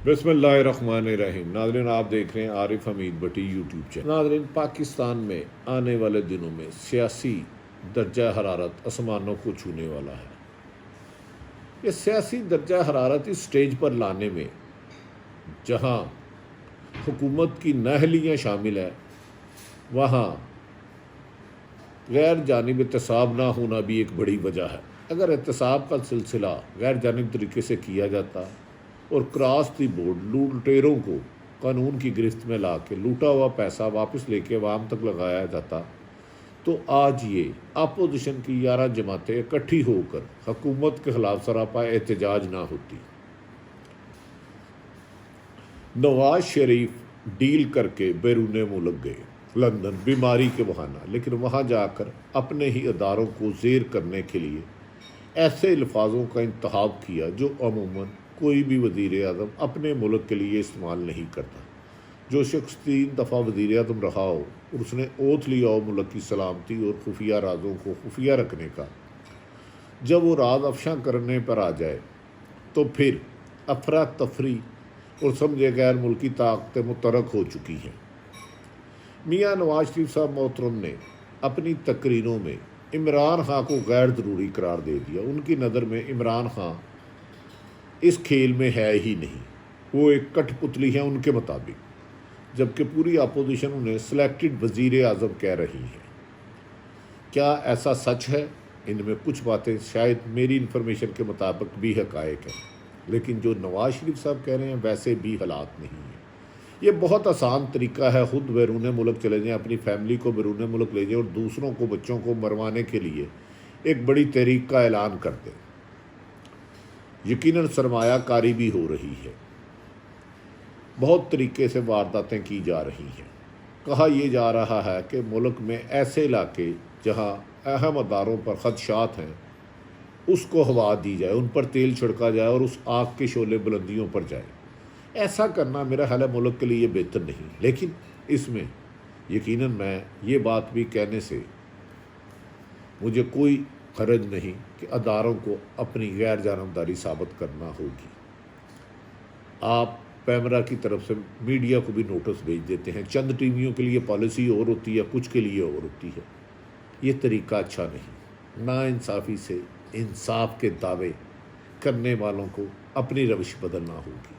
بسم اللہ الرحمن الرحیم۔ ناظرین، آپ دیکھ رہے ہیں عارف حمید بٹی یوٹیوب چینل۔ ناظرین، پاکستان میں آنے والے دنوں میں سیاسی درجہ حرارت آسمانوں کو چھونے والا ہے۔ یہ سیاسی درجہ حرارت اس سٹیج پر لانے میں جہاں حکومت کی نااہلیاں شامل ہے، وہاں غیر جانب احتساب نہ ہونا بھی ایک بڑی وجہ ہے۔ اگر احتساب کا سلسلہ غیر جانب طریقے سے کیا جاتا اور کراس دی بورڈ لوٹیروں کو قانون کی گرفت میں لا کے لوٹا ہوا پیسہ واپس لے کے عوام تک لگایا جاتا تو آج یہ اپوزیشن کی 11 جماعتیں اکٹھی ہو کر حکومت کے خلاف سراپا احتجاج نہ ہوتی۔ نواز شریف ڈیل کر کے بیرون ملک گئے، لندن، بیماری کے بہانہ، لیکن وہاں جا کر اپنے ہی اداروں کو زیر کرنے کے لیے ایسے الفاظوں کا انتخاب کیا جو عموماً کوئی بھی وزیر اعظم اپنے ملک کے لیے استعمال نہیں کرتا۔ جو شخص 3 دفعہ وزیر اعظم رہا ہو اور اس نے اوتھ لیا ہو ملک کی سلامتی اور خفیہ رازوں کو خفیہ رکھنے کا، جب وہ راز افشاں کرنے پر آ جائے تو پھر افراتفری اور سمجھے غیر ملکی طاقتیں متحرک ہو چکی ہیں۔ میاں نواز شریف صاحب محترم نے اپنی تقریروں میں عمران خان کو غیر ضروری قرار دے دیا۔ ان کی نظر میں عمران خان اس کھیل میں ہے ہی نہیں، وہ ایک کٹ پتلی ہے ان کے مطابق، جبکہ پوری اپوزیشن انہیں سلیکٹڈ وزیر اعظم کہہ رہی ہے۔ کیا ایسا سچ ہے؟ ان میں کچھ باتیں شاید میری انفارمیشن کے مطابق بھی حقائق ہیں، لیکن جو نواز شریف صاحب کہہ رہے ہیں ویسے بھی حالات نہیں ہیں۔ یہ بہت آسان طریقہ ہے، خود بیرون ملک چلے جائیں، اپنی فیملی کو بیرون ملک لے جائیں اور دوسروں کو، بچوں کو مروانے کے لیے ایک بڑی تحریک کا اعلان کر دیں۔ یقیناً سرمایہ کاری بھی ہو رہی ہے، بہت طریقے سے وارداتیں کی جا رہی ہیں۔ کہا یہ جا رہا ہے کہ ملک میں ایسے علاقے جہاں اہم اداروں پر خدشات ہیں اس کو ہوا دی جائے، ان پر تیل چھڑکا جائے اور اس آگ کے شعلے بلندیوں پر جائے۔ ایسا کرنا میرا خیال ہے ملک کے لیے بہتر نہیں، لیکن اس میں یقیناً میں یہ بات بھی کہنے سے مجھے کوئی حرج نہیں کہ اداروں کو اپنی غیر جانبداری ثابت کرنا ہوگی۔ آپ پیمرا کی طرف سے میڈیا کو بھی نوٹس بھیج دیتے ہیں، چند ٹی ویوں کے لیے پالیسی اور ہوتی ہے، کچھ کے لیے اور ہوتی ہے۔ یہ طریقہ اچھا نہیں۔ نا انصافی سے انصاف کے دعوے کرنے والوں کو اپنی روش بدلنا ہوگی۔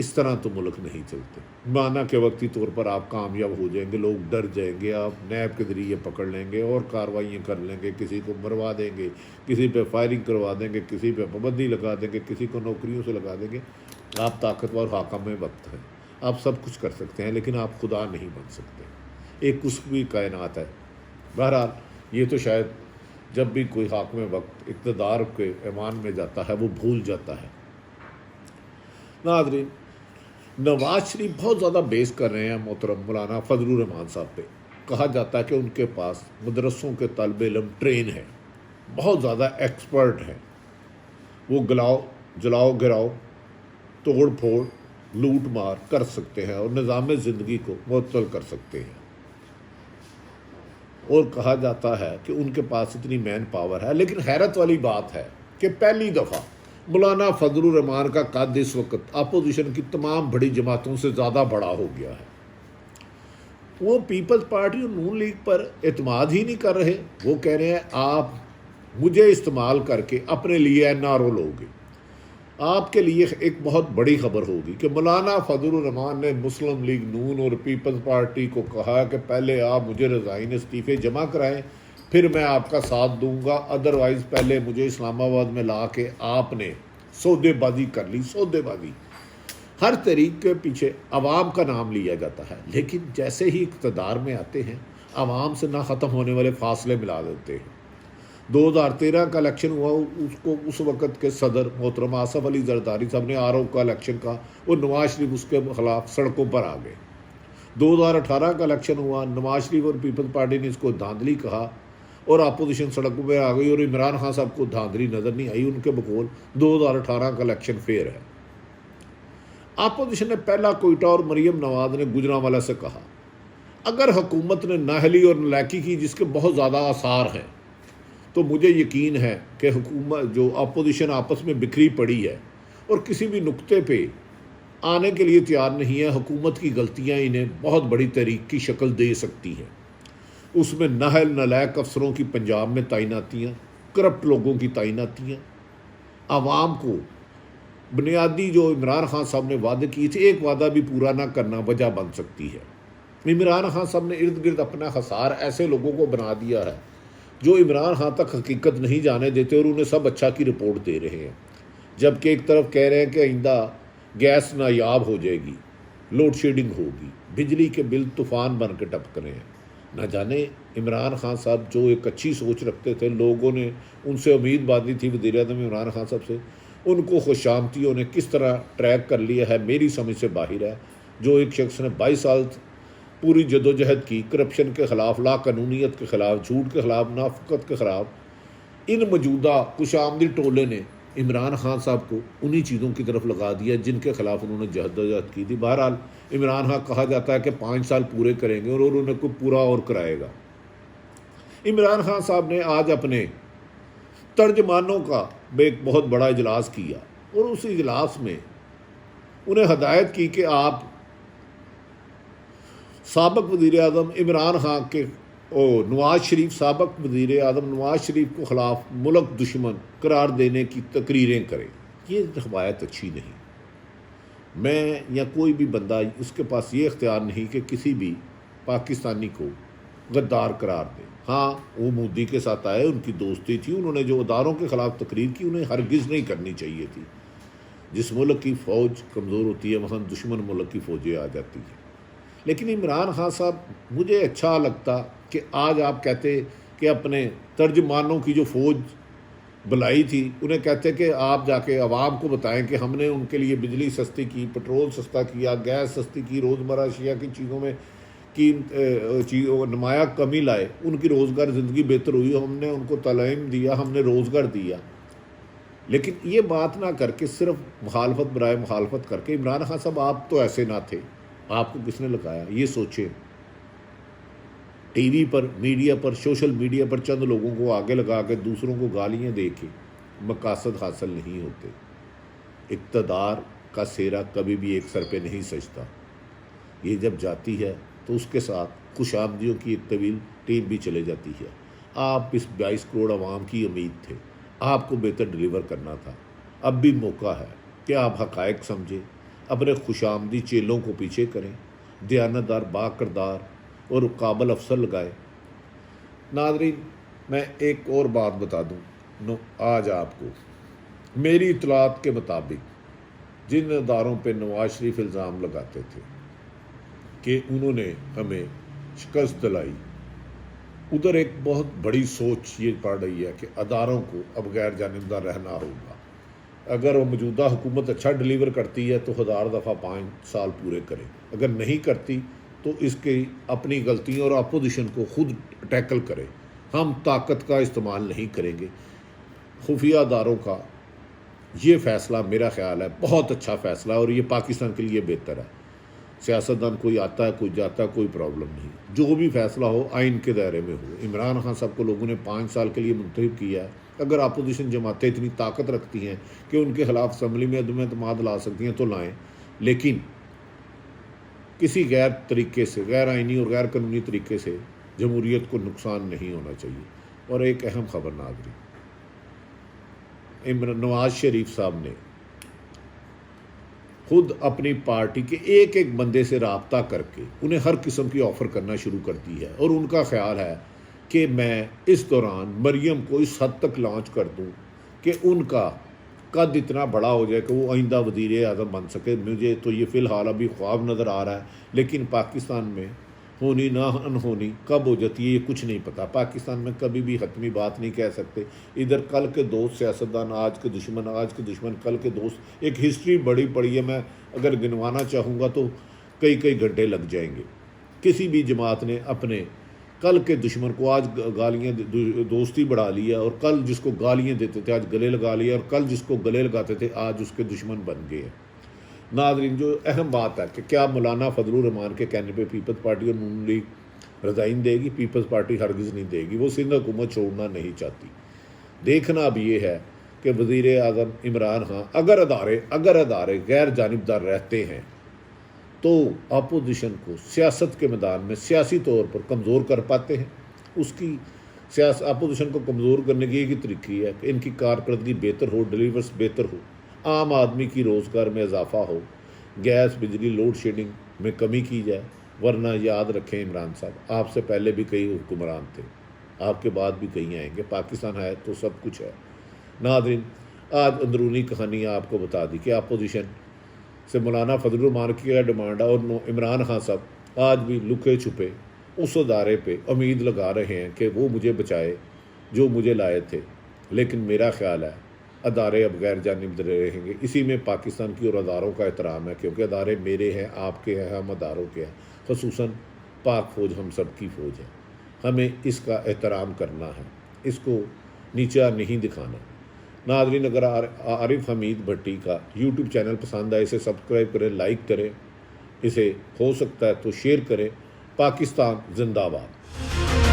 اس طرح تو ملک نہیں چلتے۔ مانا کہ وقتی طور پر آپ کامیاب ہو جائیں گے، لوگ ڈر جائیں گے، آپ نیب کے ذریعے پکڑ لیں گے اور کارروائیاں کر لیں گے، کسی کو مروا دیں گے، کسی پہ فائرنگ کروا دیں گے، کسی پہ پابندی لگا دیں گے، کسی کو نوکریوں سے لگا دیں گے۔ آپ طاقتور حاکم وقت ہیں، آپ سب کچھ کر سکتے ہیں، لیکن آپ خدا نہیں بن سکتے۔ ایک کسوی کائنات ہے۔ بہرحال یہ تو شاید جب بھی کوئی حاکم وقت اقتدار کے ایمان میں جاتا ہے وہ بھول جاتا ہے۔ ناظرین، نواز شریف بہت زیادہ بیس کر رہے ہیں محترم مولانا فضل الرحمان صاحب پہ۔ کہا جاتا ہے کہ ان کے پاس مدرسوں کے طالب علم ٹرین ہیں، بہت زیادہ ایکسپرٹ ہیں، وہ جلاؤ گراؤ، توڑ پھوڑ، لوٹ مار کر سکتے ہیں اور نظام زندگی کو معطل کر سکتے ہیں۔ اور کہا جاتا ہے کہ ان کے پاس اتنی مین پاور ہے، لیکن حیرت والی بات ہے کہ پہلی دفعہ مولانا فضل الرحمان کا قد اس وقت اپوزیشن کی تمام بڑی جماعتوں سے زیادہ بڑا ہو گیا ہے۔ وہ پیپلز پارٹی اور نون لیگ پر اعتماد ہی نہیں کر رہے۔ وہ کہہ رہے ہیں آپ مجھے استعمال کر کے اپنے لیے NRO لوگے۔ آپ کے لیے ایک بہت بڑی خبر ہوگی کہ مولانا فضل الرحمان نے مسلم لیگ نون اور پیپلز پارٹی کو کہا کہ پہلے آپ مجھے رضائن استعفے جمع کرائیں، پھر میں آپ کا ساتھ دوں گا، ادروائز پہلے مجھے اسلام آباد میں لا کے آپ نے سودے بازی کر لی۔ سودے بازی، ہر طریق کے پیچھے عوام کا نام لیا جاتا ہے، لیکن جیسے ہی اقتدار میں آتے ہیں عوام سے نہ ختم ہونے والے فاصلے ملا دیتے ہیں۔ 2013 کا الیکشن ہوا، اس وقت کے صدر محترم آصف علی زرداری صاحب نے RO کا الیکشن کہا اور نواز شریف اس کے خلاف سڑکوں پر آ گئے۔ 2018 کا الیکشن ہوا، نواز شریف اور پیپلز پارٹی نے اس کو دھاندلی کہا اور اپوزیشن سڑکوں پہ آ گئی اور عمران خان صاحب کو دھاندلی نظر نہیں آئی۔ ان کے بقول 2018 کا الیکشن فیئر ہے۔ اپوزیشن نے پہلا کوئٹہ اور مریم نواز نے گجرانوالہ سے کہا اگر حکومت نے نااہلی اور نالاکی کی جس کے بہت زیادہ آثار ہیں تو مجھے یقین ہے کہ حکومت جو اپوزیشن آپس میں بکھری پڑی ہے اور کسی بھی نقطے پہ آنے کے لیے تیار نہیں ہے۔ حکومت کی غلطیاں انہیں بہت بڑی تحریک کی شکل دے سکتی ہیں، اس میں نااہل نالائق افسروں کی پنجاب میں تعیناتیاں، کرپٹ لوگوں کی تعیناتیاں، عوام کو بنیادی جو عمران خان صاحب نے وعدے کیے تھے ایک وعدہ بھی پورا نہ کرنا وجہ بن سکتی ہے۔ عمران خان صاحب نے ارد گرد اپنا حصار ایسے لوگوں کو بنا دیا ہے جو عمران خان تک حقیقت نہیں جانے دیتے اور انہیں سب اچھا کی رپورٹ دے رہے ہیں، جبکہ ایک طرف کہہ رہے ہیں کہ آئندہ گیس نایاب ہو جائے گی، لوڈ شیڈنگ ہوگی، بجلی کے بل طوفان بن کے ٹپک رہے ہیں۔ نہ جانے عمران خان صاحب جو ایک اچھی سوچ رکھتے تھے، لوگوں نے ان سے امید باندھی تھی وزیر اعظم عمران خان صاحب سے، ان کو خوشامتیوں نے کس طرح ٹریک کر لیا ہے میری سمجھ سے باہر ہے۔ جو ایک شخص نے 22 سال پوری جدوجہد کی، کرپشن کے خلاف، لا قانونیت کے خلاف، جھوٹ کے خلاف، منافقت کے خلاف، ان موجودہ خوشامدی ٹولے نے عمران خان صاحب کو انہی چیزوں کی طرف لگا دیا جن کے خلاف انہوں نے جدوجہد کی تھی۔ بہرحال عمران خان کہا جاتا ہے کہ 5 سال پورے کریں گے اور انہوں نے کوئی پورا اور کرائے گا۔ عمران خان صاحب نے آج اپنے ترجمانوں کا ایک بہت بڑا اجلاس کیا اور اس اجلاس میں انہیں ہدایت کی کہ آپ سابق وزیر اعظم عمران خان کے نواز شریف، سابق وزیر اعظم نواز شریف کو خلاف ملک دشمن قرار دینے کی تقریریں کریں۔ یہ روایت اچھی نہیں۔ میں یا کوئی بھی بندہ اس کے پاس یہ اختیار نہیں کہ کسی بھی پاکستانی کو غدار قرار دے۔ ہاں، وہ مودی کے ساتھ آئے، ان کی دوستی تھی، انہوں نے جو اداروں کے خلاف تقریر کی انہیں ہرگز نہیں کرنی چاہیے تھی۔ جس ملک کی فوج کمزور ہوتی ہے وہاں دشمن ملک کی فوجیں آ جاتی ہیں۔ لیکن عمران خان صاحب، مجھے اچھا لگتا کہ آج آپ کہتے کہ اپنے ترجمانوں کی جو فوج بلائی تھی انہیں کہتے کہ آپ جا کے عوام کو بتائیں کہ ہم نے ان کے لیے بجلی سستی کی، پٹرول سستا کیا، گیس سستی کی، روزمرہ اشیاء کی چیزوں میں کی نمایاں کمی لائے، ان کی روزگار زندگی بہتر ہوئی، ہم نے ان کو تعلیم دیا، ہم نے روزگار دیا۔ لیکن یہ بات نہ کر کے صرف مخالفت برائے مخالفت کر کے، عمران خان صاحب آپ تو ایسے نہ تھے، آپ کو کس نے لگایا؟ یہ سوچیں۔ ٹی وی پر، میڈیا پر، سوشل میڈیا پر چند لوگوں کو آگے لگا کے دوسروں کو گالیاں دے کے مقاصد حاصل نہیں ہوتے۔ اقتدار کا سہرا کبھی بھی ایک سر پہ نہیں سجتا، یہ جب جاتی ہے تو اس کے ساتھ خوش آمدیوں کی ایک طویل ٹیم بھی چلے جاتی ہے۔ آپ اس 22 کروڑ عوام کی امید تھے، آپ کو بہتر ڈیلیور کرنا تھا۔ اب بھی موقع ہے کہ آپ حقائق سمجھیں، اپنے خوش آمدی چیلوں کو پیچھے کریں، دیانتدار، با کردار اور قابل افسر لگائے۔ ناظرین، میں ایک اور بات بتا دوں، آج آپ کو میری اطلاعات کے مطابق جن اداروں پہ نواز شریف الزام لگاتے تھے کہ انہوں نے ہمیں شکست دلائی، ادھر ایک بہت بڑی سوچ یہ پڑ رہی ہے کہ اداروں کو اب غیر جانبدار رہنا ہوگا۔ اگر وہ موجودہ حکومت اچھا ڈیلیور کرتی ہے تو 1000 دفعہ 5 سال پورے کرے، اگر نہیں کرتی تو اس کی اپنی غلطیوں اور اپوزیشن کو خود ٹیکل کرے۔ ہم طاقت کا استعمال نہیں کریں گے۔ خفیہ اداروں کا یہ فیصلہ میرا خیال ہے بہت اچھا فیصلہ ہے اور یہ پاکستان کے لیے بہتر ہے۔ سیاستدان کوئی آتا ہے، کوئی جاتا ہے، کوئی پرابلم نہیں، جو بھی فیصلہ ہو آئین کے دائرے میں ہو۔ عمران خان صاحب کو لوگوں نے 5 سال کے لیے منتخب کیا ہے۔ اگر اپوزیشن جماعتیں اتنی طاقت رکھتی ہیں کہ ان کے خلاف اسمبلی میں عدم اعتماد لا سکتی ہیں تو لائیں، لیکن کسی غیر طریقے سے، غیر آئینی اور غیر قانونی طریقے سے جمہوریت کو نقصان نہیں ہونا چاہیے۔ اور ایک اہم خبر ناظرین، نواز شریف صاحب نے خود اپنی پارٹی کے ایک ایک بندے سے رابطہ کر کے انہیں ہر قسم کی آفر کرنا شروع کر دی ہے، اور ان کا خیال ہے کہ میں اس دوران مریم کو اس حد تک لانچ کر دوں کہ ان کا قد اتنا بڑا ہو جائے کہ وہ آئندہ وزیر اعظم بن سکے۔ مجھے تو یہ فی الحال ابھی خواب نظر آ رہا ہے، لیکن پاکستان میں ہونی نہ انہونی کب ہو جاتی ہے یہ کچھ نہیں پتہ۔ پاکستان میں کبھی بھی حتمی بات نہیں کہہ سکتے۔ ادھر کل کے دوست سیاستدان، آج کے دشمن، آج کے دشمن کل کے دوست، ایک ہسٹری بڑی پڑی ہے، میں اگر گنوانا چاہوں گا تو کئی گھنٹے لگ جائیں گے۔ کسی بھی جماعت نے اپنے کل کے دشمن کو آج گالیاں دوستی بڑھا لیا، اور کل جس کو گالیاں دیتے تھے آج گلے لگا لیا، اور کل جس کو گلے لگاتے تھے آج اس کے دشمن بن گئے ہیں۔ ناظرین، جو اہم بات ہے کہ کیا مولانا فضل الرحمان کے کہنے پہ پیپلز پارٹی اور نون لیگ ریزائن دے گی؟ پیپلز پارٹی ہرگز نہیں دے گی، وہ سندھ حکومت چھوڑنا نہیں چاہتی۔ دیکھنا اب یہ ہے کہ وزیر اعظم عمران خان اگر ادارے غیر جانبدار رہتے ہیں تو اپوزیشن کو سیاست کے میدان میں سیاسی طور پر کمزور کر پاتے ہیں. اس کی اپوزیشن کو کمزور کرنے کی ایک ہی طریقہ ہے کہ ان کی کارکردگی بہتر ہو، ڈیلیورس بہتر ہو، عام آدمی کی روزگار میں اضافہ ہو، گیس بجلی لوڈ شیڈنگ میں کمی کی جائے. ورنہ یاد رکھیں عمران صاحب، آپ سے پہلے بھی کئی حکمران تھے، آپ کے بعد بھی کئی آئیں گے. پاکستان ہے تو سب کچھ ہے. ناظرین، آج اندرونی کہانی آپ کو بتا دی کہ اپوزیشن سے مولانا فضل الرحمان کی کیا ڈیمانڈ ہے، اور عمران خان صاحب آج بھی لکے چھپے اس ادارے پہ امید لگا رہے ہیں کہ وہ مجھے بچائے جو مجھے لائے تھے. لیکن میرا خیال ہے ادارے اب غیر جانبدار رہیں گے. اسی میں پاکستان کی اور اداروں کا احترام ہے، کیونکہ ادارے میرے ہیں، آپ کے ہیں، ہم اداروں کے ہیں. خصوصاً پاک فوج ہم سب کی فوج ہے. ہمیں اس کا احترام کرنا ہے، اس کو نیچا نہیں دکھانا. ناظرین، اگر عارف حمید بھٹی کا یوٹیوب چینل پسند آئے اسے سبسکرائب کریں، لائک کریں، اسے ہو سکتا ہے تو شیئر کریں. پاکستان زندہ باد.